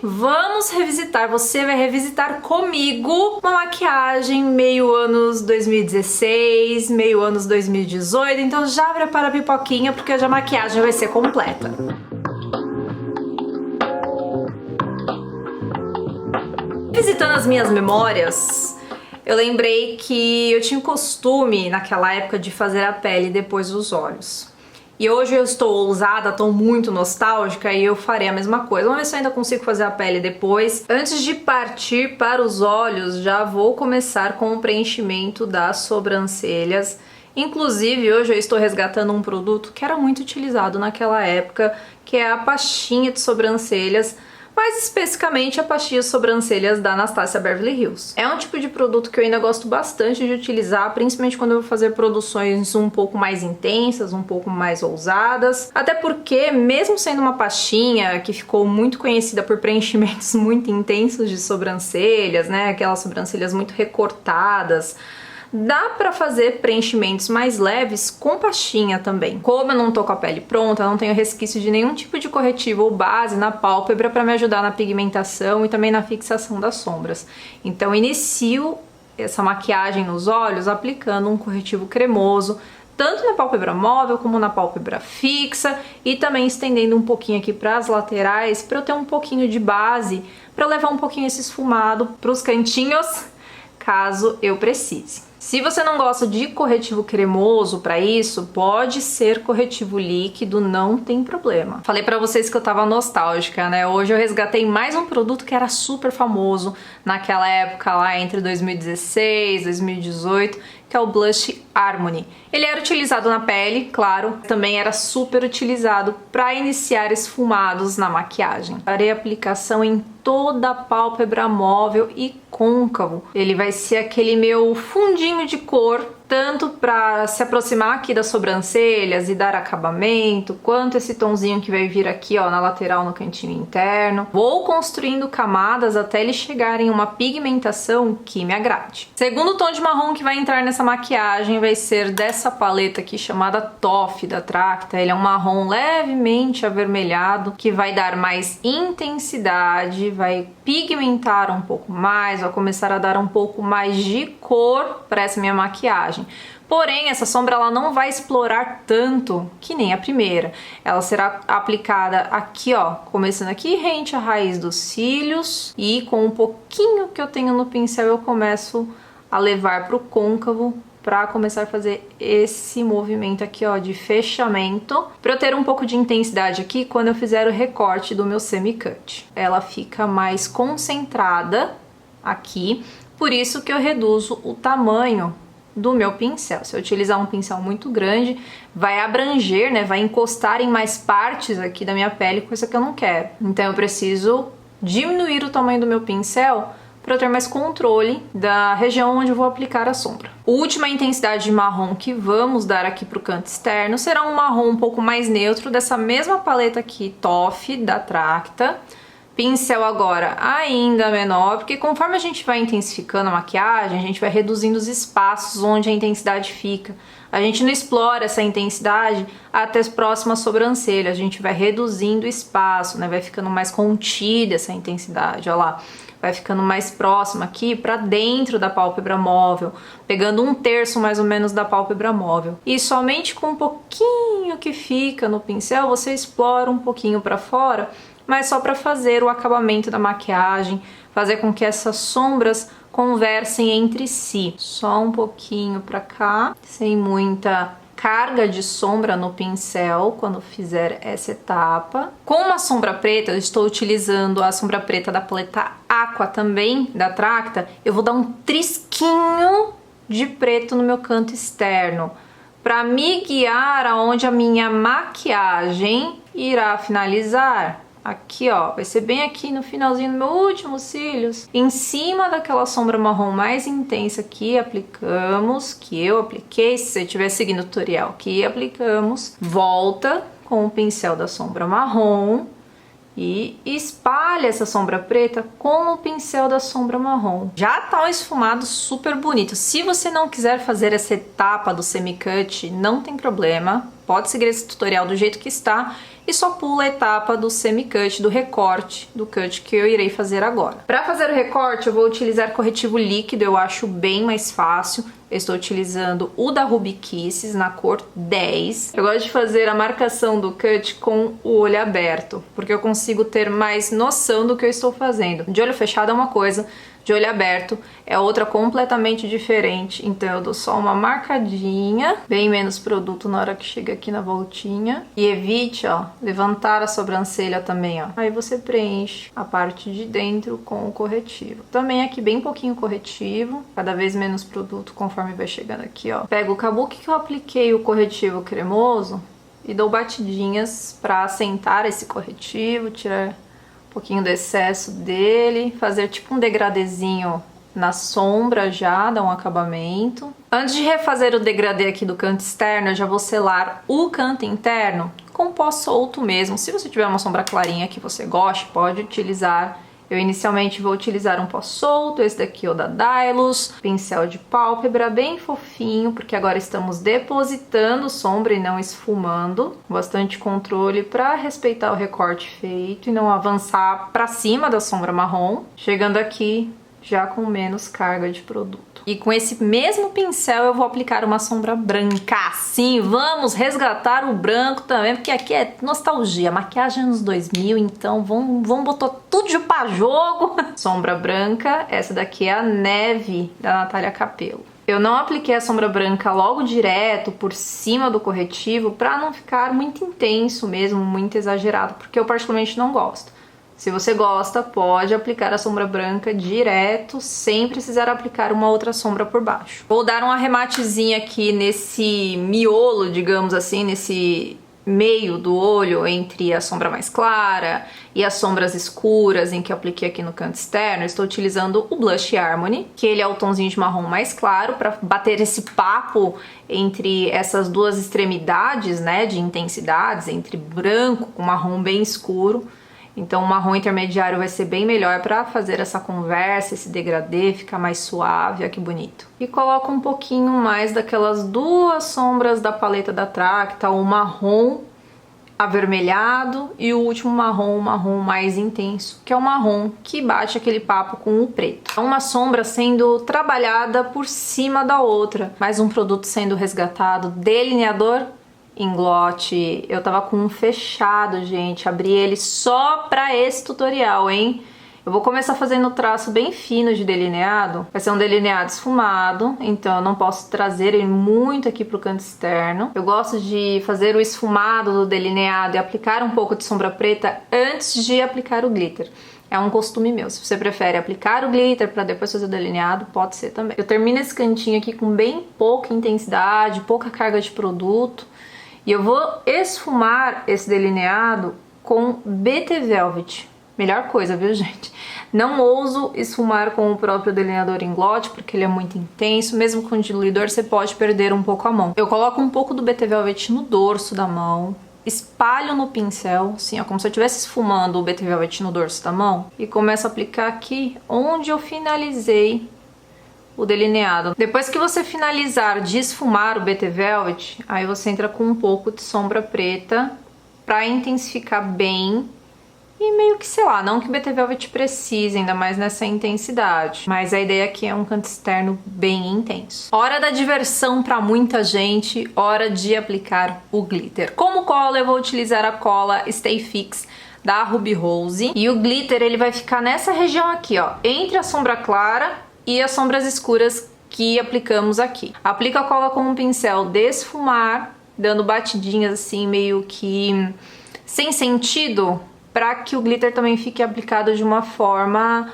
vamos revisitar, você vai revisitar comigo uma maquiagem meio anos 2016, meio anos 2018, então já prepara a pipoquinha porque hoje a maquiagem vai ser completa. Visitando as minhas memórias, eu lembrei que eu tinha o costume naquela época de fazer a pele depois dos olhos. E hoje eu estou ousada, estou muito nostálgica e eu farei a mesma coisa. Vamos ver se eu ainda consigo fazer a pele depois. Antes de partir para os olhos, já vou começar com o preenchimento das sobrancelhas. Inclusive, hoje eu estou resgatando um produto que era muito utilizado naquela época, que é a pastinha de sobrancelhas, mais especificamente a pastinha de sobrancelhas da Anastasia Beverly Hills. É um tipo de produto que eu ainda gosto bastante de utilizar, principalmente quando eu vou fazer produções um pouco mais intensas, um pouco mais ousadas. Até porque, mesmo sendo uma pastinha que ficou muito conhecida por preenchimentos muito intensos de sobrancelhas, né, aquelas sobrancelhas muito recortadas, dá pra fazer preenchimentos mais leves com pastinha também. Como eu não tô com a pele pronta, não tenho resquício de nenhum tipo de corretivo ou base na pálpebra pra me ajudar na pigmentação e também na fixação das sombras. Então inicio essa maquiagem nos olhos aplicando um corretivo cremoso, tanto na pálpebra móvel como na pálpebra fixa, e também estendendo um pouquinho aqui para as laterais para eu ter um pouquinho de base, para levar um pouquinho esse esfumado para os cantinhos, caso eu precise. Se você não gosta de corretivo cremoso para isso, pode ser corretivo líquido, não tem problema. Falei pra vocês que eu tava nostálgica, né? Hoje eu resgatei mais um produto que era super famoso naquela época lá entre 2016 e 2018, que é o Blush Harmony. Ele era utilizado na pele, claro, também era super utilizado para iniciar esfumados na maquiagem. Farei aplicação em toda a pálpebra móvel e côncavo. Ele vai ser aquele meu fundinho de cor, tanto para se aproximar aqui das sobrancelhas e dar acabamento, quanto esse tonzinho que vai vir aqui, ó, na lateral, no cantinho interno. Vou construindo camadas até ele chegar em uma pigmentação que me agrade. Segundo tom de marrom que vai entrar nessa maquiagem vai ser dessa paleta aqui chamada Toffee da Tracta. Ele é um marrom levemente avermelhado que vai dar mais intensidade, vai pigmentar um pouco mais, vai começar a dar um pouco mais de cor para essa minha maquiagem. Porém, essa sombra ela não vai explorar tanto que nem a primeira. Ela será aplicada aqui, ó, começando aqui rente à raiz dos cílios, e com um pouquinho que eu tenho no pincel eu começo a levar para o côncavo para começar a fazer esse movimento aqui, ó, de fechamento, para eu ter um pouco de intensidade aqui quando eu fizer o recorte do meu semi-cut. Ela fica mais concentrada aqui, por isso que eu reduzo o tamanho do meu pincel. Se eu utilizar um pincel muito grande, vai abranger, né, vai encostar em mais partes aqui da minha pele, coisa que eu não quero. Então eu preciso diminuir o tamanho do meu pincel para eu ter mais controle da região onde eu vou aplicar a sombra. A última intensidade de marrom que vamos dar aqui para o canto externo será um marrom um pouco mais neutro, dessa mesma paleta aqui, Toffee, da Tracta. Pincel agora ainda menor, porque conforme a gente vai intensificando a maquiagem, a gente vai reduzindo os espaços onde a intensidade fica. A gente não explora essa intensidade até as próximas sobrancelhas, a gente vai reduzindo o espaço, né? Vai ficando mais contida essa intensidade, ó lá. Vai ficando mais próxima aqui para dentro da pálpebra móvel, pegando 1/3 mais ou menos da pálpebra móvel. E somente com um pouquinho que fica no pincel, você explora um pouquinho para fora, mas só para fazer o acabamento da maquiagem, fazer com que essas sombras conversem entre si. Só um pouquinho para cá, sem muita carga de sombra no pincel quando fizer essa etapa. Com uma sombra preta, eu estou utilizando a sombra preta da paleta Aqua também, da Tracta. Eu vou dar um trisquinho de preto no meu canto externo, para me guiar aonde a minha maquiagem irá finalizar. Aqui, ó, vai ser bem aqui no finalzinho do meu último cílios, em cima daquela sombra marrom mais intensa que aplicamos, que eu apliquei. Se você estiver seguindo o tutorial que aplicamos, volta com o pincel da sombra marrom e espalha essa sombra preta com o pincel da sombra marrom. Já tá um esfumado super bonito. Se você não quiser fazer essa etapa do semi-cut, não tem problema. Pode seguir esse tutorial do jeito que está e só pula a etapa do semi-cut, do recorte, do cut que eu irei fazer agora. Para fazer o recorte, eu vou utilizar corretivo líquido, eu acho bem mais fácil. Eu estou utilizando o da Ruby Kisses na cor 10. Eu gosto de fazer a marcação do cut com o olho aberto, porque eu consigo ter mais noção do que eu estou fazendo. De olho fechado é uma coisa, de olho aberto é outra completamente diferente. Então eu dou só uma marcadinha, bem menos produto na hora que chega aqui na voltinha. E evite, ó, levantar a sobrancelha também, ó. Aí você preenche a parte de dentro com o corretivo. Também aqui bem pouquinho corretivo, cada vez menos produto conforme vai chegando aqui, ó. Pego o kabuki que eu apliquei o corretivo cremoso e dou batidinhas pra assentar esse corretivo, tirar um pouquinho do excesso dele, fazer tipo um degradezinho na sombra já, dar um acabamento. Antes de refazer o degradê aqui do canto externo, eu já vou selar o canto interno com pó solto mesmo. Se você tiver uma sombra clarinha que você goste, pode utilizar. Eu inicialmente vou utilizar um pó solto, esse daqui é o da Dylos, pincel de pálpebra bem fofinho, porque agora estamos depositando sombra e não esfumando. Bastante controle para respeitar o recorte feito e não avançar para cima da sombra marrom. Chegando aqui já com menos carga de produto. E com esse mesmo pincel eu vou aplicar uma sombra branca. Sim, vamos resgatar o branco também, porque aqui é nostalgia, maquiagem anos 2000, então vamos botar tudo pra jogo. Sombra branca, essa daqui é a Neve, da Natália Capello. Eu não apliquei a sombra branca logo direto por cima do corretivo para não ficar muito intenso mesmo, muito exagerado, porque eu particularmente não gosto. Se você gosta, pode aplicar a sombra branca direto, sem precisar aplicar uma outra sombra por baixo. Vou dar um arrematezinho aqui nesse miolo, digamos assim, nesse meio do olho entre a sombra mais clara e as sombras escuras em que eu apliquei aqui no canto externo. Eu estou utilizando o Blush Harmony, que ele é o tomzinho de marrom mais claro, para bater esse papo entre essas duas extremidades, né, de intensidades, entre branco com marrom bem escuro. Então o marrom intermediário vai ser bem melhor para fazer essa conversa, esse degradê, ficar mais suave, olha que bonito. E coloco um pouquinho mais daquelas duas sombras da paleta da Tracta, o marrom avermelhado e o último marrom, o marrom mais intenso, que é o marrom que bate aquele papo com o preto. É uma sombra sendo trabalhada por cima da outra, mais um produto sendo resgatado, delineador Inglot. Eu tava com um fechado, gente, abri ele só pra esse tutorial, hein? Eu vou começar fazendo traço bem fino de delineado, vai ser um delineado esfumado, então eu não posso trazer ele muito aqui pro canto externo. Eu gosto de fazer o esfumado do delineado e aplicar um pouco de sombra preta antes de aplicar o glitter. É um costume meu. Se você prefere aplicar o glitter para depois fazer o delineado, pode ser também. Eu termino esse cantinho aqui com bem pouca intensidade, pouca carga de produto. E eu vou esfumar esse delineado com BT Velvet. Melhor coisa, viu, gente? Não ouso esfumar com o próprio delineador Inglot, porque ele é muito intenso. Mesmo com diluidor, você pode perder um pouco a mão. Eu coloco um pouco do BT Velvet no dorso da mão, espalho no pincel, assim, ó, como se eu estivesse esfumando o BT Velvet no dorso da mão, e começo a aplicar aqui onde eu finalizei o delineado. Depois que você finalizar de esfumar o BT Velvet, aí você entra com um pouco de sombra preta para intensificar bem e meio que, sei lá, não que o BT Velvet precise, ainda mais nessa intensidade, mas a ideia aqui é um canto externo bem intenso. Hora da diversão para muita gente, hora de aplicar o glitter. Como cola, eu vou utilizar a cola Stay Fix da Ruby Rose, e o glitter ele vai ficar nessa região aqui, ó, entre a sombra clara e as sombras escuras que aplicamos aqui. Aplica a cola com um pincel de esfumar, dando batidinhas assim meio que sem sentido, para que o glitter também fique aplicado de uma forma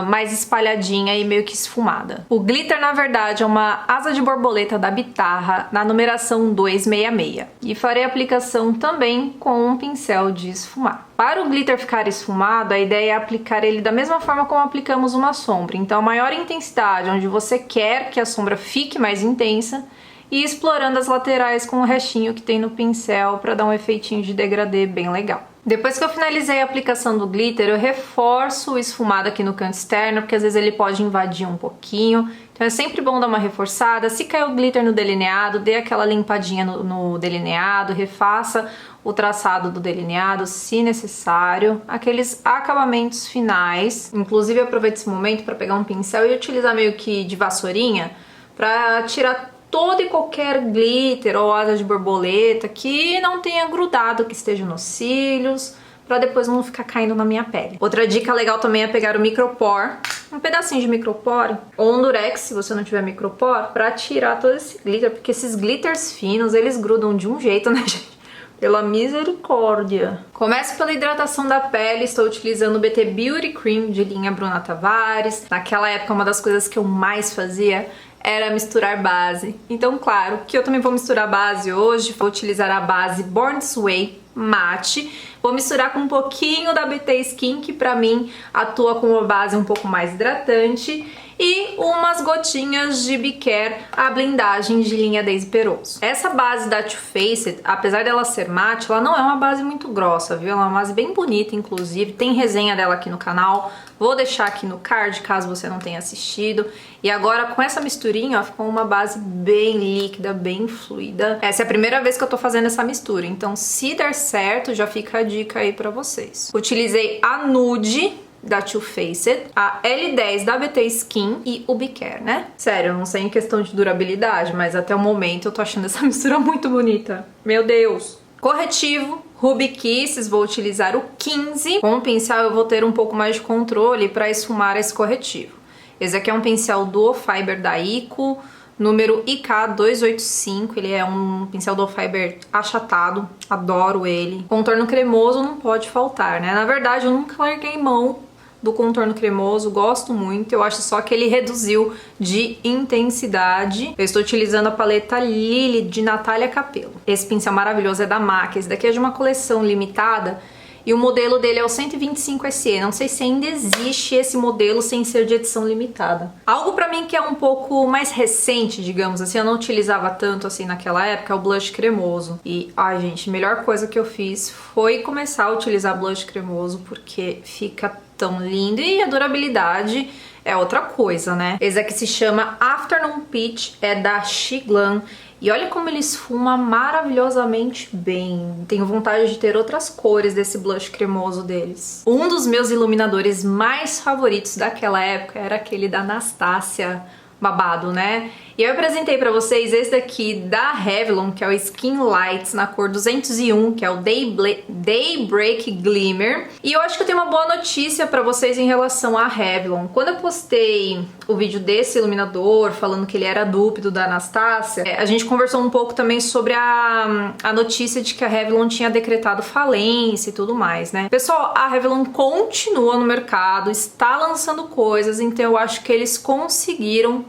mais espalhadinha e meio que esfumada. O glitter, na verdade, é uma asa de borboleta da Bitarra, na numeração 266. E farei a aplicação também com um pincel de esfumar. Para o glitter ficar esfumado, a ideia é aplicar ele da mesma forma como aplicamos uma sombra. Então, a maior intensidade, onde você quer que a sombra fique mais intensa, e explorando as laterais com o restinho que tem no pincel para dar um efeitinho de degradê bem legal. Depois que eu finalizei a aplicação do glitter, eu reforço o esfumado aqui no canto externo, porque às vezes ele pode invadir um pouquinho. Então é sempre bom dar uma reforçada. Se caiu o glitter no delineado, dê aquela limpadinha no delineado, refaça o traçado do delineado, se necessário. Aqueles acabamentos finais. Inclusive, aproveite esse momento para pegar um pincel e utilizar meio que de vassourinha para tirar todo e qualquer glitter ou asa de borboleta que não tenha grudado, que esteja nos cílios, pra depois não ficar caindo na minha pele. Outra dica legal também é pegar o micropore, um pedacinho de micropore ou um durex, se você não tiver micropore, pra tirar todo esse glitter, porque esses glitters finos, eles grudam de um jeito, né, gente? Pela misericórdia. Começo pela hidratação da pele, estou utilizando o BT Beauty Cream de linha Bruna Tavares. Naquela época, uma das coisas que eu mais fazia era misturar base. Então, claro, que eu também vou misturar base hoje. Vou utilizar a base Born This Way Matte. Vou misturar com um pouquinho da BT Skin, que pra mim atua como uma base um pouco mais hidratante. E umas gotinhas de Bicare, a blindagem de linha Daisy Peroso. Essa base da Too Faced, apesar dela ser mate, ela não é uma base muito grossa, viu? Ela é uma base bem bonita, inclusive. Tem resenha dela aqui no canal. Vou deixar aqui no card, caso você não tenha assistido. E agora, com essa misturinha, ó, ficou uma base bem líquida, bem fluida. Essa é a primeira vez que eu tô fazendo essa mistura, então se der certo, já fica a dica aí pra vocês. Utilizei a Nude da Too Faced, a L10 da BT Skin e o Bicare, né? Sério, eu não sei em questão de durabilidade, mas até o momento eu tô achando essa mistura muito bonita. Meu Deus! Corretivo, Ruby Kisses, vou utilizar o 15. Com o pincel eu vou ter um pouco mais de controle para esfumar esse corretivo. Esse aqui é um pincel Duo Fiber da Ico, número IK285, ele é um pincel Duo Fiber achatado, adoro ele. Contorno cremoso não pode faltar, né? Na verdade, eu nunca larguei mão do contorno cremoso, gosto muito. Eu acho só que ele reduziu de intensidade. Eu estou utilizando a paleta Lily de Natália Capello. Esse pincel maravilhoso é da MAC, esse daqui é de uma coleção limitada e o modelo dele é o 125 SE. Não sei se ainda existe esse modelo sem ser de edição limitada. Algo pra mim que é um pouco mais recente, digamos assim, eu não utilizava tanto assim naquela época, é o blush cremoso. E, ai gente, a melhor coisa que eu fiz foi começar a utilizar blush cremoso, porque fica tão lindo e a durabilidade é outra coisa, né? Esse aqui se chama Afternoon Peach, é da Shiglan. E olha como ele esfuma maravilhosamente bem. Tenho vontade de ter outras cores desse blush cremoso deles. Um dos meus iluminadores mais favoritos daquela época era aquele da Anastasia, babado, né? E eu apresentei pra vocês esse daqui da Revlon, que é o Skin Lights, na cor 201, que é o Daybreak Glimmer. E eu acho que eu tenho uma boa notícia pra vocês em relação à Revlon. Quando eu postei o vídeo desse iluminador, falando que ele era dúplo da Anastasia, a gente conversou um pouco também sobre a notícia de que a Revlon tinha decretado falência e tudo mais, né? Pessoal, a Revlon continua no mercado, está lançando coisas, então eu acho que eles conseguiram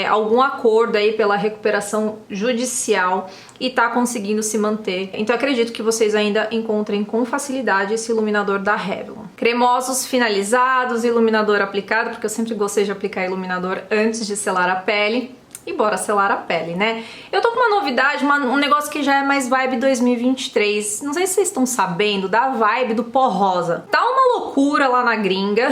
algum acordo aí pela recuperação judicial e tá conseguindo se manter. Então acredito que vocês ainda encontrem com facilidade esse iluminador da Revlon. Cremosos finalizados, iluminador aplicado, porque eu sempre gostei de aplicar iluminador antes de selar a pele. E bora selar a pele, né? Eu tô com uma novidade, um negócio que já é mais vibe 2023. Não sei se vocês estão sabendo da vibe do pó rosa. Tá uma loucura lá na gringa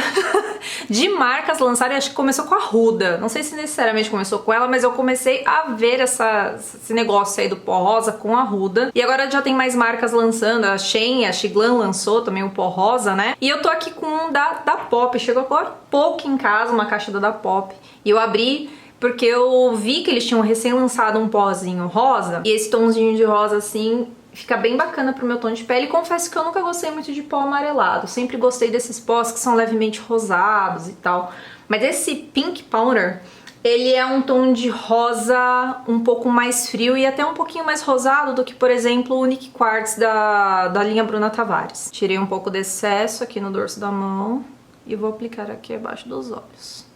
de marcas lançarem, acho que começou com a Huda. Não sei se necessariamente começou com ela, mas eu comecei a ver esse negócio aí do pó rosa com a Huda. E agora já tem mais marcas lançando, a Shein, a Shiglan lançou também o pó rosa, né? E eu tô aqui com um da Pop, chegou agora pouco em casa, uma caixa da Pop. E eu abri porque eu vi que eles tinham recém lançado um pozinho rosa, e esse tomzinho de rosa assim fica bem bacana pro meu tom de pele. E confesso que eu nunca gostei muito de pó amarelado, sempre gostei desses pós que são levemente rosados e tal. Mas esse Pink Powder, ele é um tom de rosa um pouco mais frio e até um pouquinho mais rosado do que, por exemplo, o Unique Quartz da linha Bruna Tavares. Tirei um pouco de excesso aqui no dorso da mão e vou aplicar aqui abaixo dos olhos.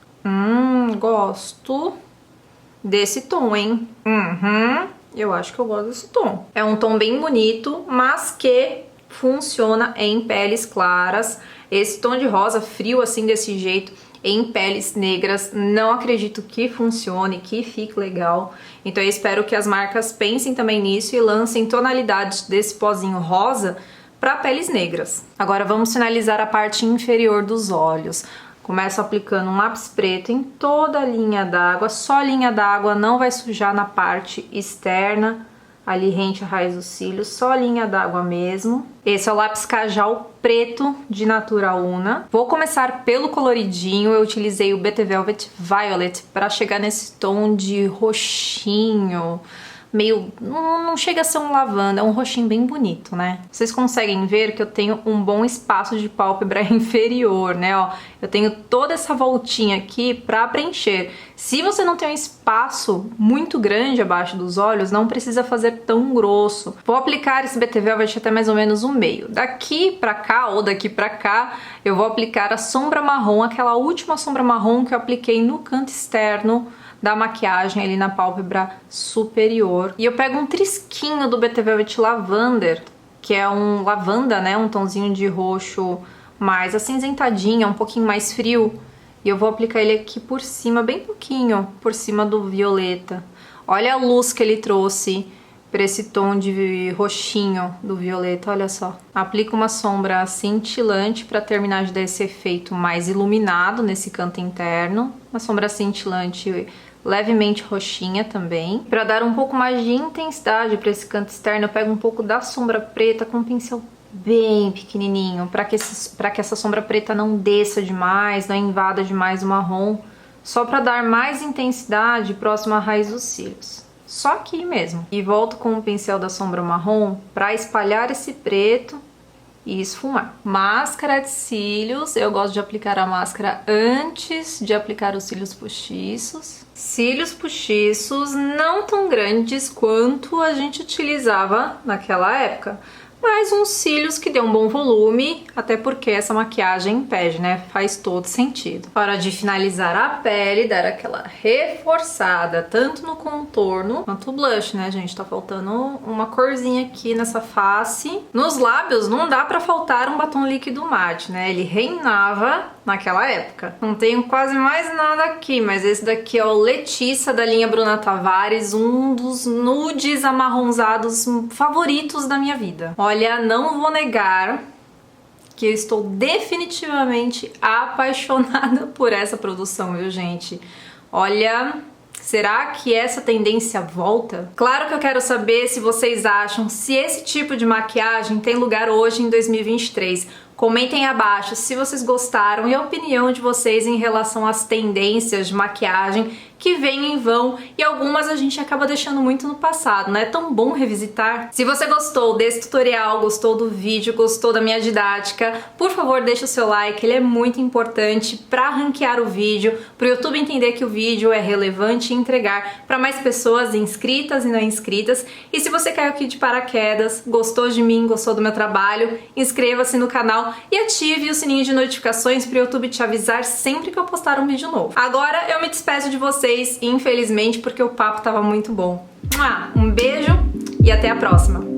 Gosto desse tom, hein? Eu acho que eu gosto desse tom. É um tom bem bonito, mas que funciona em peles claras. Esse tom de rosa frio assim desse jeito em peles negras, não acredito que funcione, que fique legal. Então eu espero que as marcas pensem também nisso e lancem tonalidades desse pozinho rosa para peles negras. Agora vamos finalizar a parte inferior dos olhos. Começo aplicando um lápis preto em toda a linha d'água, só a linha d'água, não vai sujar na parte externa, ali rente a raiz dos cílios, só a linha d'água mesmo. Esse é o lápis Kajal preto de Natura Una. Vou começar pelo coloridinho, eu utilizei o BT Velvet Violet para chegar nesse tom de roxinho, meio... não chega a ser um lavanda, é um roxinho bem bonito, né? Vocês conseguem ver que eu tenho um bom espaço de pálpebra inferior, né? Ó, eu tenho toda essa voltinha aqui pra preencher. Se você não tem um espaço muito grande abaixo dos olhos, não precisa fazer tão grosso. Vou aplicar esse BT Velvet até mais ou menos o meio. Daqui pra cá ou daqui pra cá, eu vou aplicar a sombra marrom, aquela última sombra marrom que eu apliquei no canto externo da maquiagem ali na pálpebra superior. E eu pego um trisquinho do BT Velvet Lavender, que é um lavanda, né? Um tonzinho de roxo mais acinzentadinho, um pouquinho mais frio. E eu vou aplicar ele aqui por cima, bem pouquinho, por cima do violeta. Olha a luz que ele trouxe para esse tom de roxinho do violeta, olha só. Aplico uma sombra cintilante para terminar de dar esse efeito mais iluminado nesse canto interno. Uma sombra cintilante levemente roxinha também. Para dar um pouco mais de intensidade para esse canto externo, eu pego um pouco da sombra preta com um pincel bem pequenininho, para que essa sombra preta não desça demais, não invada demais o marrom, só para dar mais intensidade próximo à raiz dos cílios. Só aqui mesmo. E volto com o pincel da sombra marrom para espalhar esse preto e esfumar. Máscara de cílios, eu gosto de aplicar a máscara antes de aplicar os cílios postiços. Cílios postiços não tão grandes quanto a gente utilizava naquela época, mas uns cílios que dê um bom volume, até porque essa maquiagem pede, né? Faz todo sentido. Hora de finalizar a pele, dar aquela reforçada, tanto no contorno quanto o blush, né, gente? Tá faltando uma corzinha aqui nessa face. Nos lábios não dá pra faltar um batom líquido mate, né? Ele reinava naquela época. Não tenho quase mais nada aqui, mas esse daqui é o Letícia da linha Bruna Tavares, um dos nudes amarronzados favoritos da minha vida. Olha, não vou negar que eu estou definitivamente apaixonada por essa produção, viu, gente? Olha, será que essa tendência volta? Claro que eu quero saber se vocês acham se esse tipo de maquiagem tem lugar hoje em 2023. Comentem abaixo se vocês gostaram e a opinião de vocês em relação às tendências de maquiagem que vêm e vão, e algumas a gente acaba deixando muito no passado, não é tão bom revisitar? Se você gostou desse tutorial, gostou do vídeo, gostou da minha didática, por favor deixa o seu like, ele é muito importante para ranquear o vídeo, para o YouTube entender que o vídeo é relevante e entregar para mais pessoas inscritas e não inscritas. E se você caiu aqui de paraquedas, gostou de mim, gostou do meu trabalho, inscreva-se no canal e ative o sininho de notificações para o YouTube te avisar sempre que eu postar um vídeo novo. Agora eu me despeço de vocês, infelizmente, porque o papo tava muito bom. Um beijo e até a próxima!